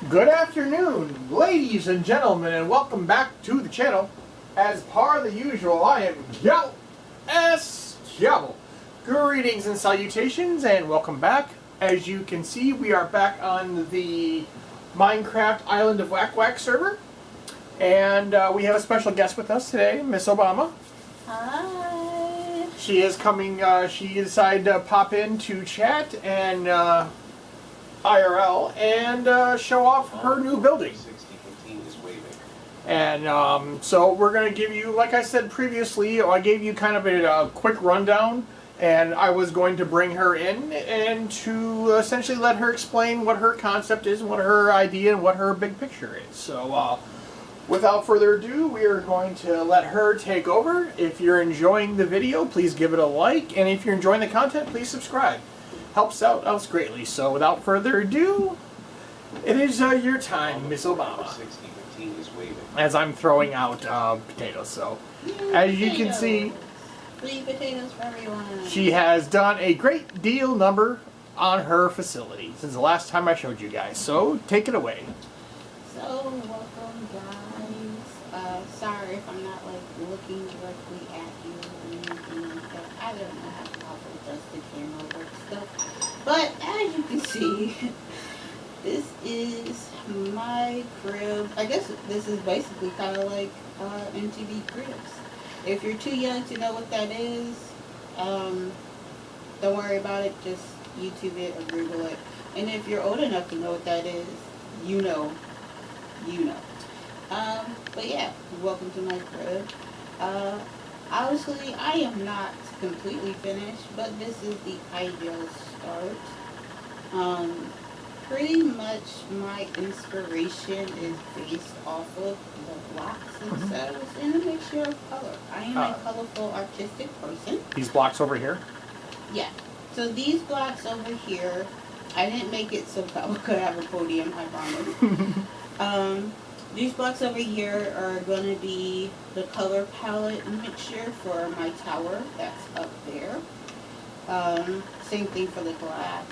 Good afternoon, ladies and gentlemen, and welcome back to the channel. As per the usual, I am Gal S. Diablo. Greetings and salutations, and welcome back. As you can see, we are back on the Minecraft Island of Wak Wak server. And we have a special guest with us today, Miss Obama. Hi. She is coming, she decided to pop in to chat and IRL and show off her new building. And so we're going to give you, like I said previously, I gave you kind of a quick rundown, and I was going to bring her in and to essentially let her explain what her concept is, what her idea, and what her big picture is. So without further ado, we are going to let her take over. If you're enjoying the video, please give it a like, and if you're enjoying the content, please subscribe. Helps out us greatly. So without further ado, it is your time, Miss Obama. As I'm throwing out potatoes. So as you can see, sweet potatoes for everyone. She has done a great deal number on her facility since the last time I showed you guys. So take it away. So welcome, guys. Sorry if I'm not like looking directly at you or anything like that. I don't know how to adjust the camera work stuff. But as you can see, this is my crib. I guess this is basically kind of like MTV Cribs. If you're too young to know what that is, don't worry about it. Just YouTube it or Google it. And if you're old enough to know what that is, you know. But yeah, welcome to my crib. Obviously, I am not completely finished, but this is the ideal start. Pretty much my inspiration is based off of the blocks themselves and a mixture of color. I am a colorful, artistic person. These blocks over here? Yeah. So these blocks over here, I didn't make it so I could have a podium, I promise. These blocks over here are going to be the color palette mixture for my tower that's up there. Same thing for the glass.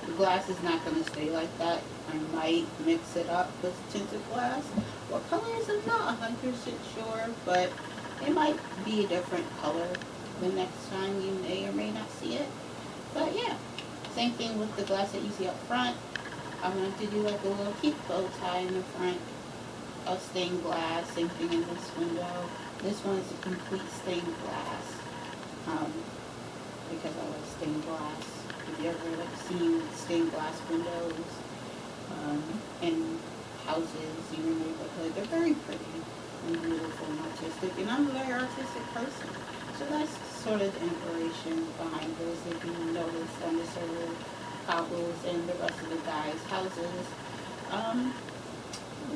The glass is not going to stay like that. I might mix it up with tinted glass. What colors, I'm not 100% sure, but it might be a different color the next time. You may or may not see it. But yeah, same thing with the glass that you see up front. I wanted to do like a little cute bow tie in the front of stained glass. Same thing in this window. This one is a complete stained glass because I love stained glass. If you ever like seen stained glass windows in houses in your neighborhood, they're very pretty and beautiful and artistic. And I'm a very artistic person, so that's sort of the inspiration behind this. If you notice on the server, cobbles and the rest of the guys' houses, kind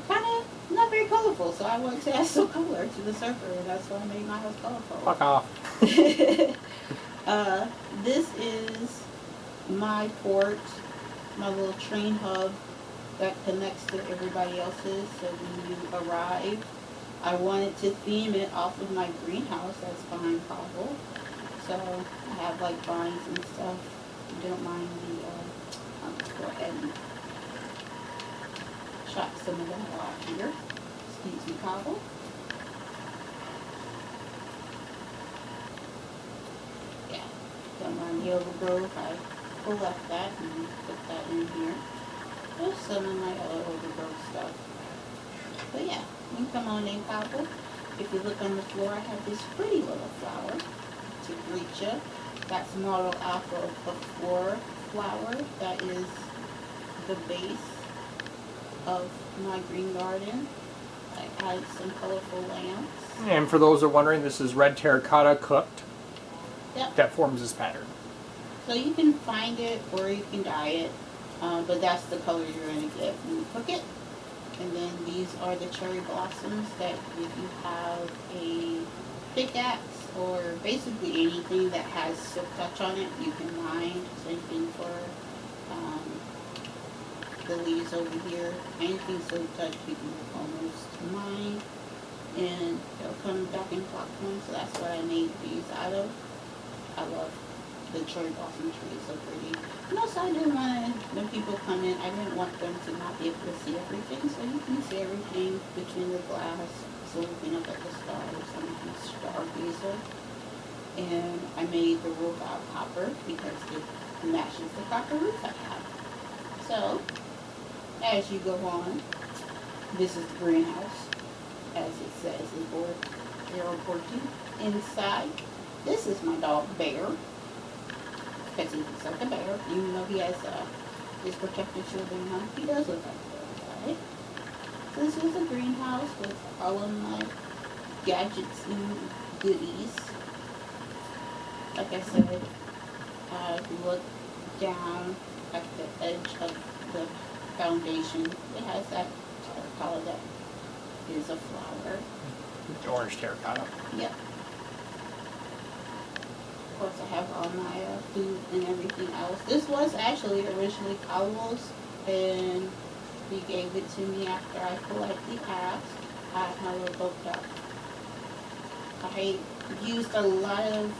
of not very colorful. So I wanted to add some color to the server, and that's why I made my house colorful. Fuck off. This is my port, my little train hub that connects to everybody else's. So when you arrive, I wanted to theme it off of my greenhouse that's behind cobble. So I have like vines and stuff. If you don't mind I'll just go ahead and chop some of that off here. Excuse me, cobble. Yeah, don't mind the overgrowth. I pull up that and put that in here. There's some of my other overgrowth stuff. But yeah, you can come on in, cobble. If you look on the floor, I have this pretty little flower to greet you. That's modeled off of a floor flower that is the base of my green garden. I added some colorful lamps. And for those who are wondering, this is red terracotta cooked. Yep. That forms this pattern. So you can find it or you can dye it, but that's the color you're going to get when you cook it. And then these are the cherry blossoms that if you have a pickaxe or basically anything that has silk touch on it, you can mine. Same thing for the leaves over here. Anything silk touch you can almost mine. And they'll come back in block form, so that's what I made these out of. I love the cherry blossom tree is so pretty. And also I didn't want when people come in, I didn't want them to not be able to see everything. So you can see everything between the glass. So looking up at the stars, I'm a stargazer. And I made the roof out of copper because it matches the copper roof I have. So as you go on, this is the greenhouse, as it says in board arrow 14. Inside, this is my dog Bear, because he looks like a bear, even though he has his protective shielding on. He does look like a bear, right? So this is a greenhouse with all of my gadgets and goodies. Like I said, if you look down at the edge of the foundation, it has that terracotta that is a flower. The orange terracotta. Yep. Of course, I have all my food and everything else. This was actually originally Carlos, and he gave it to me after I politely asked. I have my little boat duck. I used a lot of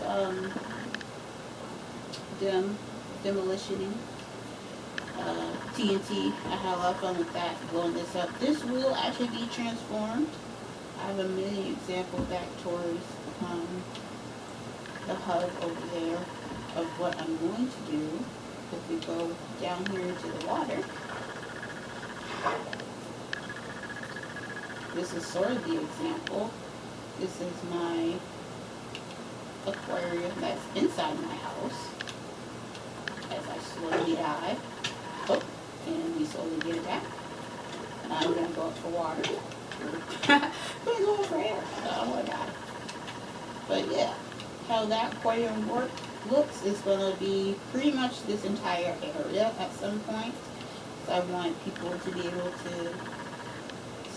demolitioning. TNT. I had a lot of fun with that, blowing this up. This will actually be transformed. I have a mini example back towards the hub over there of what I'm going to do. If we go down here into the water, this is sort of the example. This is my aquarium that's inside my house. As I slowly dive. Oh, and we slowly get it back. I'm going to go up for water. I'm going to go up for air. I don't want to die. But yeah, how that aquarium looks is going to be pretty much this entire area at some point. So I want people to be able to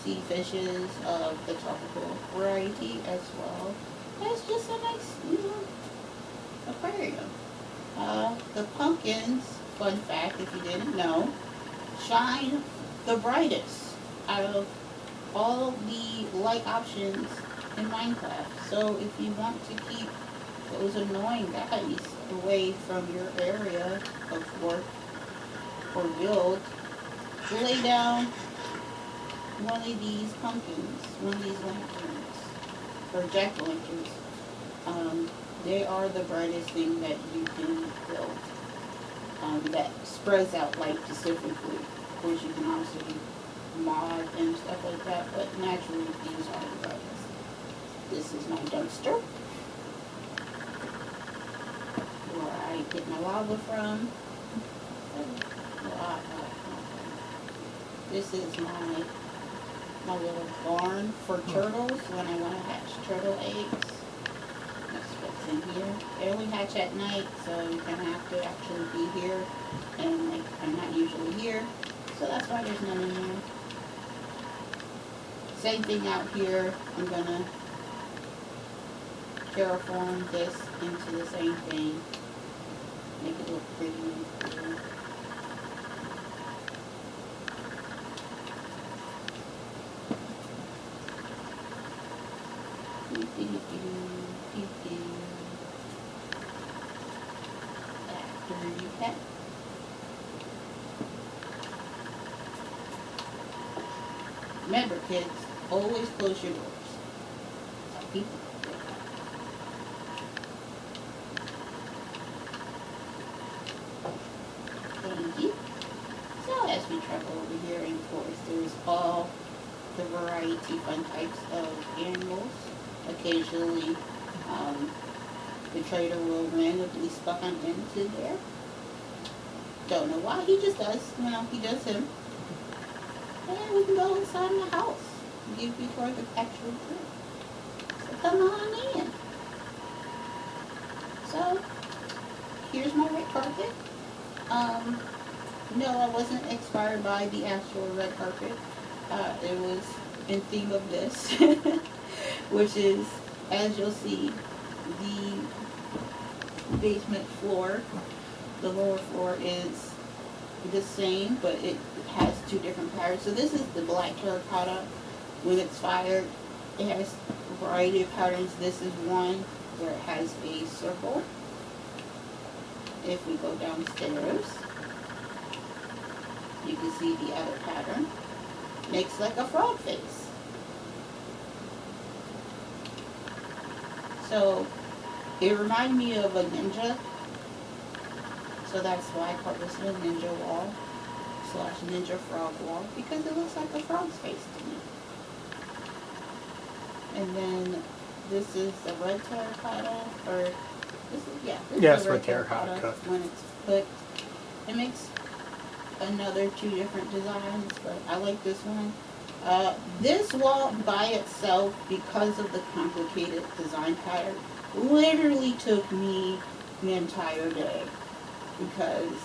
see fishes of the tropical variety as well. It's just a nice, aquarium. The pumpkins, fun fact if you didn't know, shine the brightest out of all the light options in Minecraft. So if you want to keep those annoying guys away from your area of work or build, lay down one of these pumpkins, one of these lanterns, or jack-o'-lanterns. They are the brightest thing that you can build. That spreads out light specifically. Of course, you can also mod and stuff like that, but naturally, these are the brightest. This is my dumpster, where I get my lava from. This is my little barn for turtles when I want to hatch turtle eggs. That's what's in here. They only hatch at night, so you're going to have to actually be here. And like, I'm not usually here, so that's why there's none in here. Same thing out here. I'm going to terraform this into the same thing. Make it look pretty and cool. Remember, kids, always close your doors. Some people do that. Thank you. So as we travel over here, and of course, there's all the variety, fun types of animals. Occasionally, the trader will randomly spawn into there. Don't know why, he just does. He does him. And we can go inside my house and give you tour the actual crib. So come on in. So, here's my red carpet. No, I wasn't inspired by the actual red carpet. It was in theme of this, which is, as you'll see, the basement floor. The lower floor is the same, but it has two different patterns. So this is the black terracotta. When it's fired, it has a variety of patterns. This is one where it has a circle. if we go downstairs, you can see the other pattern. Makes like a frog face. So it reminded me of a ninja. So that's why I call this a ninja wall / ninja frog wall, because it looks like a frog's face to me. And then this is the red terracotta, or this is red terracotta cut. when it's put. It makes another 2 different designs, but I like this one. This wall by itself, because of the complicated design pattern, literally took me the entire day, because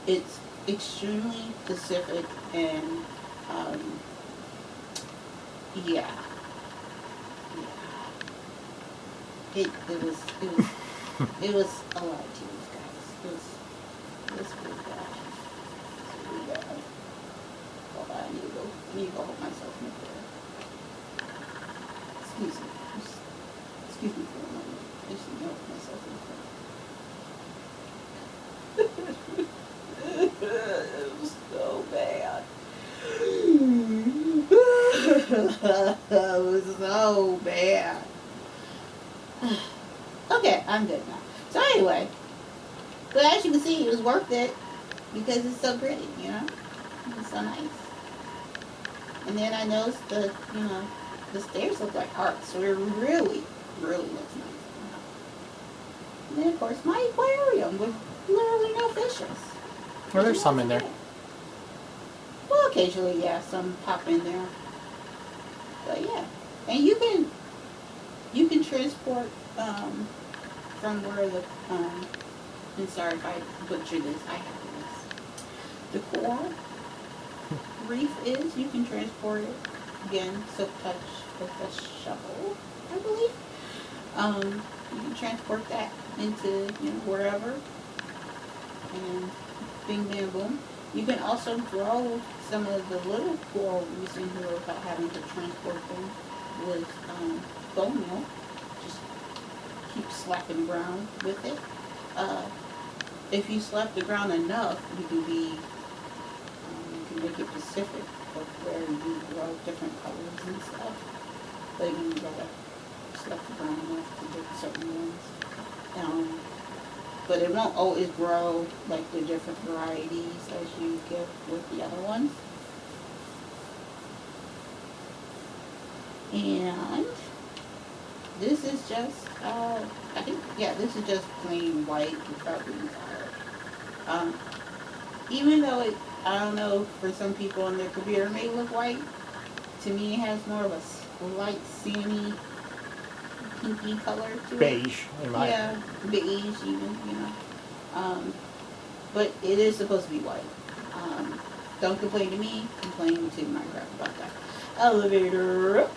it's extremely specific and yeah. It was it was a lot to use, guys. It was really bad. It's really bad. Hold on, I need to go hold myself in the Excuse me. Excuse me for a moment. I just need to hold myself in the It was so bad. It was so bad. Okay, I'm good now. So anyway, but as you can see, it was worth it because it's so pretty, you know? It's so nice. And then I noticed the stairs look like hearts, so it really, really looks nice. And then of course my aquarium with literally no fishes. Well, there's some in there. Well, occasionally, yeah, some pop in there. But yeah, and you can transport from where the and sorry if I butchered this. I have this. The coral reef is. You can transport it again. Silk touch with a shovel, I believe. You can transport that into wherever, and bing bam boom. You can also grow some of the little coral reefs in here without having to transport them with bone meal. Just keep slapping the ground with it. If you slap the ground enough, you can make it specific of where you grow different colors and stuff. But you gotta slap the ground enough to get certain ones. But it won't always grow like the different varieties as you get with the other ones. And this is just, this is just plain white without being colored. Even though I don't know, for some people on their computer it may look white, to me it has more of a light sandy, pinky color to it. Beige, in my Yeah, beige even, but it is supposed to be white. Don't complain to me, complain to Minecraft about that. Elevator.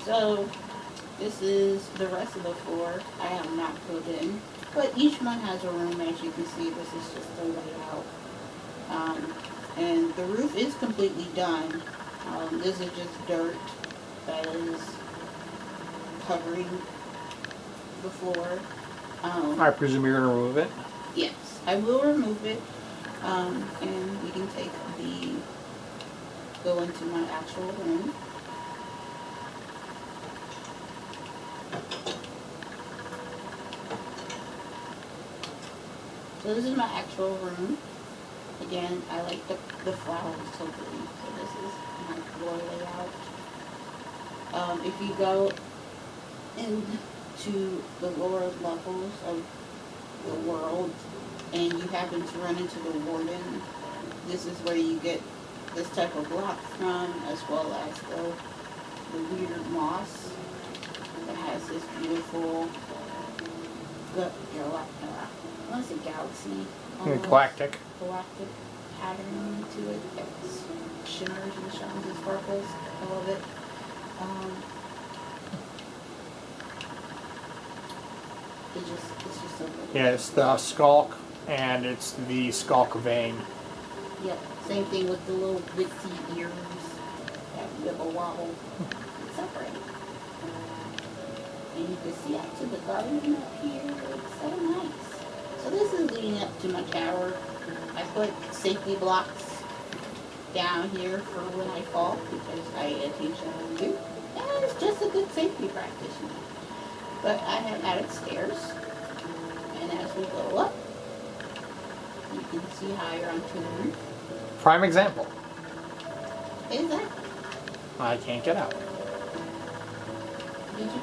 So, this is the rest of the floor. I have not put in, but each one has a room. As you can see, this is just the layout. And the roof is completely done. This is just dirt that is covering the floor. I presume you're going to remove it? Yes, I will remove it. And we can go into my actual room. So this is my actual room. Again, I like the flowers so pretty. So this is my floor layout. If you go into the lower levels of the world and you happen to run into the warden, this is where you get this type of block from, as well as the weird moss that has this beautiful I want to say galaxy. Galactic. Galactic pattern to it that shimmers and shines and sparkles. I love it. It's just so good. Yeah, it's the skulk and it's the skulk vein. Yep. Same thing with the little witsy ears that wibble wobble. It's so pretty. And you can see out to the garden up here. It's so nice. So this is leading up to my tower. I put safety blocks down here for when I fall because I teach them to. And it's just a good safety practice. But I have added stairs. And as we go up, you can see higher onto the roof. Prime example. Exactly. I can't get out. Did you?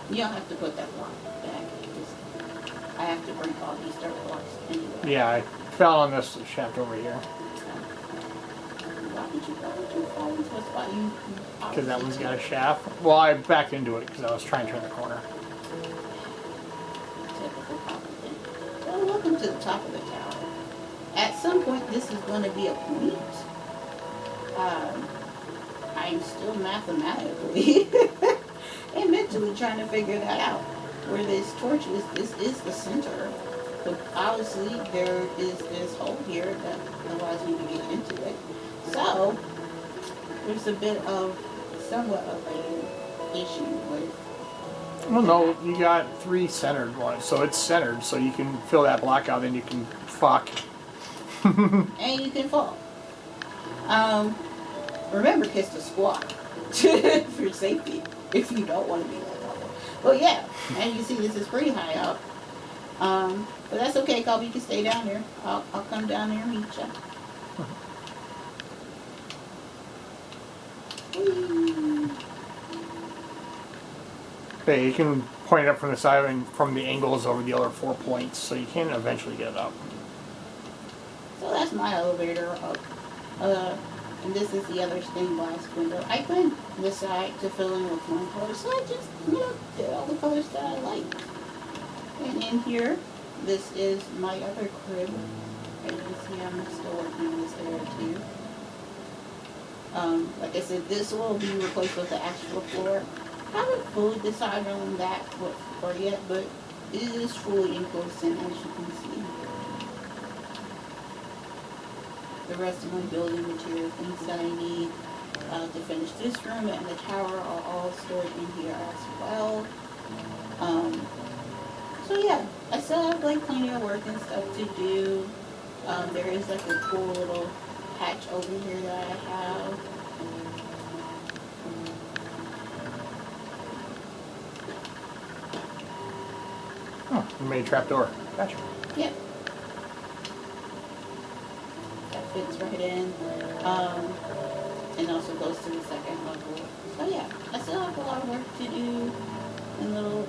You don't have to put that block back. I have to break all these dirt blocks anyway. Yeah, I fell on this shaft over here. Why did you fall into a spot? You Because that one's got a shaft. Well, I backed into it because I was trying to turn the corner. Typical Papa thing. Well, welcome to the top of the tower. At some point, this is going to be a point. I'm still mathematically and mentally trying to figure that out. Where this torch is, this is the center. But obviously, there is this hole here that allows me to get into it. So, there's a bit of, somewhat of a issue with. Well, no, you got 3 centered ones, so it's centered, so you can fill that block out, then you can fuck. And you can fall. Remember, kiss the squat for safety if you don't want to be that tall. But yeah, and you see this is pretty high up. But that's okay, Colby. You can stay down here. I'll come down there and meet you. Hey, you can point it up from the side and from the angles over the other 4 points, so you can eventually get it up. So that's my elevator up. And this is the other stained glass window. I couldn't decide to fill in with one color, so I just, did all the colors that I like. And in here, this is my other crib. As you can see, I'm still working on this area too. Like I said, this will be replaced with the actual floor. I haven't fully decided on that what floor yet, but it is fully enclosed in, as you can see. The rest of my building material, things that I need to finish this room and the tower are all stored in here as well. So yeah, I still have like plenty of work and stuff to do. There is like a cool little hatch over here that I have. Oh, you made a trap door. Gotcha. Yep. That fits right in. And also goes to the second level. So yeah, I still have a lot of work to do and little,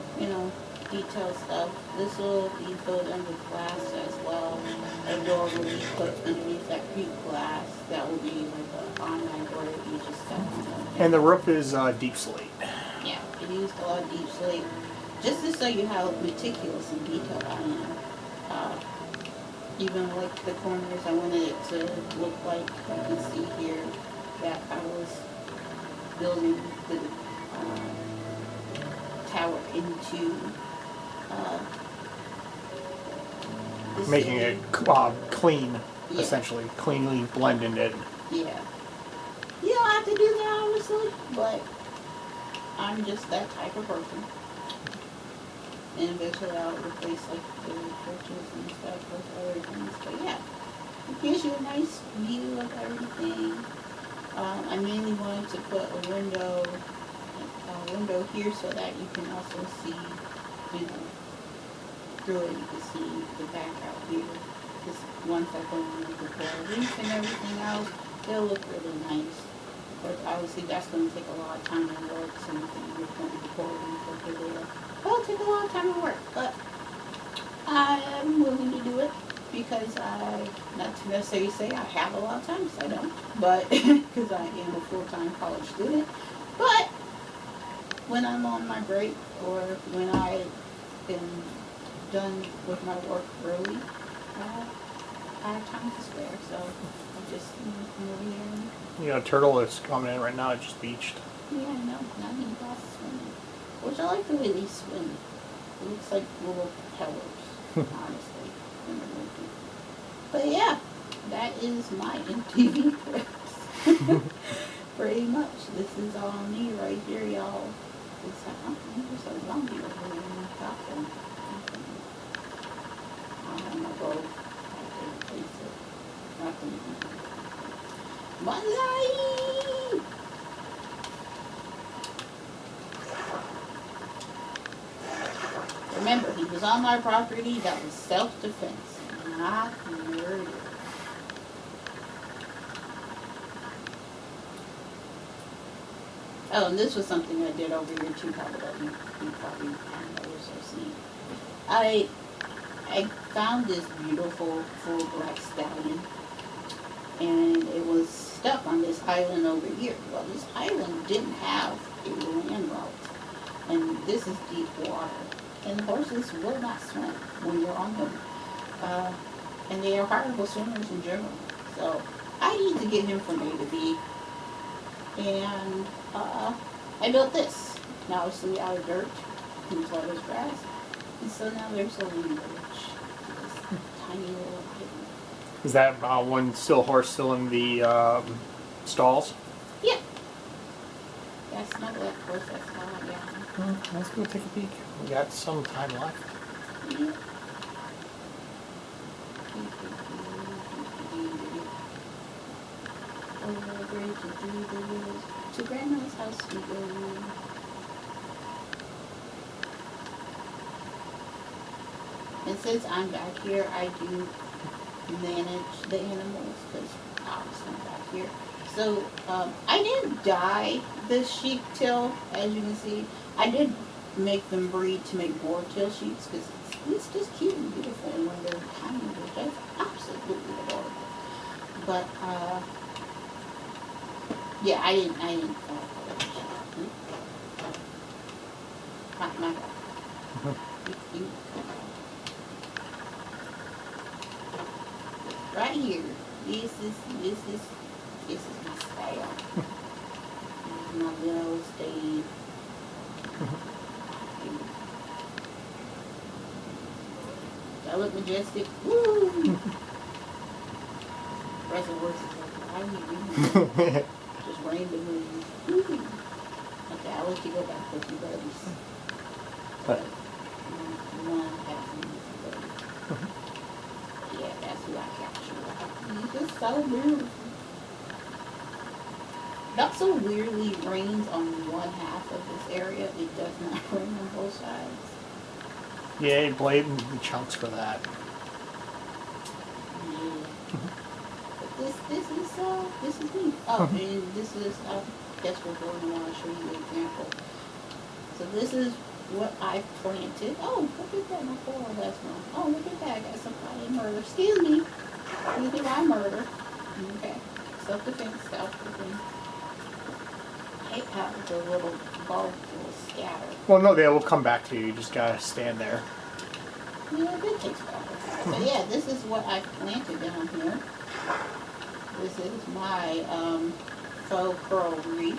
detail stuff. This will be filled in with glass as well. A door will be put underneath that creek glass. That will be like an online door that you just step into. And the roof is deep slate. Yeah, it used a lot of deep slate. Just to show you how meticulous and detailed I am. Even like the corners, I wanted it to look like you can see here that I was building the tower into Making it clean, Yeah. essentially. Cleanly blending it. Yeah. You don't have to do that, obviously, but I'm just that type of person. And eventually I'll replace like the churches and stuff with other things. But yeah, it gives you a nice view of everything. I mainly wanted to put a window here so that you can also see, through it you can see the back out here. Because once I put in the roof and everything else, it'll look really nice. But obviously that's going to take a lot of time and work, so you can report and for there. It'll take a lot of time and work, but I am willing to do it because not to necessarily say I have a lot of time, because I don't, but because I am a full-time college student. But when I'm on my break or when I've been done with my work early, I have time to spare, so I just come over here and A turtle is coming in right now. It just beached. yeah, no, not even glasses swimming. Which Which I like the way they swim. It looks like little propellers, honestly, in the movie. But yeah, that is my MTV Cribs. Pretty much. This is all me right here, y'all. There's a zombie over here in the bathroom. I'm gonna go back there and place it. Bonsai! Remember, he was on my property. That was self-defense, not murder. Oh, and this was something I did over here too, probably that you probably haven't noticed or seen. I found this beautiful full black stallion, and it was stuck on this island over here. Well, this island didn't have a land route, and this is deep water. And horses will not swim when you're on them. And they are horrible swimmers in general. So I need to get him from A to B. And I built this. Now it's out of dirt and as well as grass. And so now there's a land bridge to this tiny little island. Is that one horse still in the stalls? Yeah. That's not that horse, that's not, yeah. Well, let's go take a peek. We got some time left. Yeah. Over the bridge and through the woods, to Grandma's house we go. And since I'm back here, I do manage the animals because obviously I'm back here. So I didn't dye the sheep tail, as you can see. I did make them breed to make boar tail sheeps because it's just cute and beautiful, and when they're tiny, they're just absolutely adorable. But yeah, I didn't my right here. This is my style. This is my little stage. That look majestic. Woo! Rest of the horses like, why are you doing that? Just randomly. Woo! Okay, I'll let you go back with your buddies. But One passing with your buddies. Yeah, that's who I captured. He's just so beautiful. It also weirdly rains on one half of this area. It does not rain on both sides. yeah, blatant chunks for that. Yeah. But this is me. Oh, and this is, I guess we're going to want to show you an example. So this is what I planted. Oh, look at that, my poor last one. Oh, look at that, I got somebody murder. Excuse me. Excuse me, why murder? Okay. Self-defense, self-defense. I hate how the little bulbs will scatter. Well, no, they will come back to you. You just gotta stand there. Yeah, it takes forever. But yeah, this is what I planted down here. This is my faux coral reef.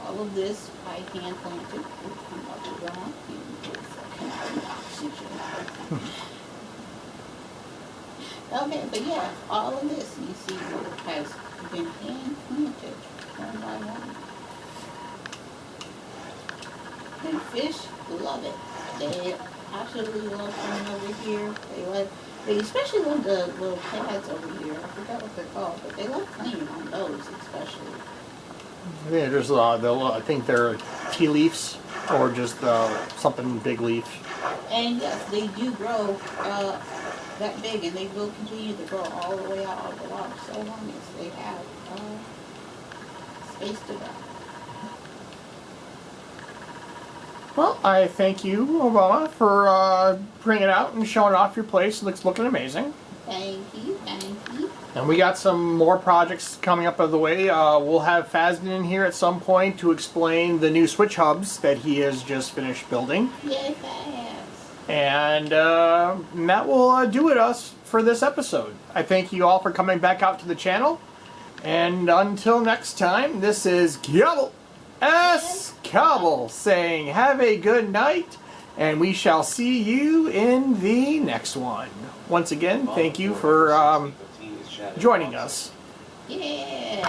All of this I hand planted. I'm about to go on. Okay, but yeah, all of this you see has been hand planted one by one. And fish love it. They absolutely love coming over here. They especially love the little pads over here. I forgot what they're called, but they love playing on those especially. Yeah, there's I think they're tea leaves or just something big leaf. And yes, they do grow that big, and they will continue to grow all the way out of the water so long as they have space to grow. Well, I thank you, Obama, for bringing it out and showing off your place. It looks looking amazing. Thank you, thank you. And we got some more projects coming up of the way. We'll have Fazden in here at some point to explain the new switch hubs that he has just finished building. Yay, Faz. And that will do it us for this episode. I thank you all for coming back out to the channel. And until next time, this is Gobble SK. Cobble saying have a good night, and we shall see you in the next one. Once again, thank you for joining us. Yeah.